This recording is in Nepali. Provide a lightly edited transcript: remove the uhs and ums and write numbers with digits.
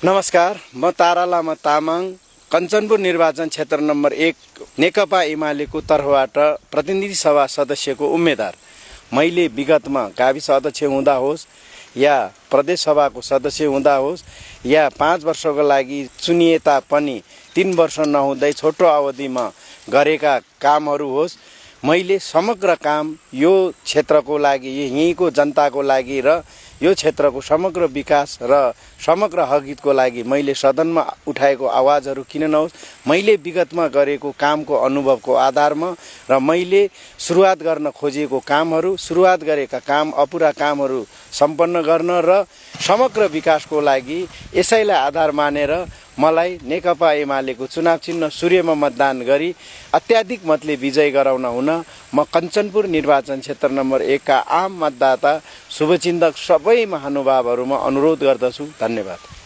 नमस्कार, म तारा लामा तामाङ कञ्चनपुर निर्वाचन क्षेत्र नम्बर 1 नेकपा एमालेको तर्फबाट प्रतिनिधि सभा सदस्यको उम्मेदवार। मैले विगतमा गाविस अध्यक्ष हुँदा होस् या प्रदेश सभाको सदस्य हुँदा होस् या 5 वर्षको लागि चुनिए तापनि 3 वर्ष नहुँदै छोटो अवधिमा गरेका कामहरू होस्, मैले समग्र काम यो क्षेत्रको लागि, यहीँको जनताको लागि र यो क्षेत्रको समग्र विकास र समग्र हकहितको लागि मैले सदनमा उठाएको आवाजहरू किन नहोस्, मैले विगतमा गरेको कामको अनुभवको आधारमा र मैले सुरुवात गर्न खोजेको कामहरू, सुरुवात गरेका काम अपुरा कामहरू सम्पन्न गर्न र समग्र विकासको लागि यसैलाई आधार मानेर मलाई नेकपा एमालेको चुनाव चिन्ह सूर्यमा मतदान गरी अत्याधिक मतले विजय गराउन हुन म कञ्चनपुर निर्वाचन क्षेत्र नम्बर 1 का आम मतदाता शुभचिन्तक सबै महानुभावहरूमा अनुरोध गर्दछु। धन्यवाद।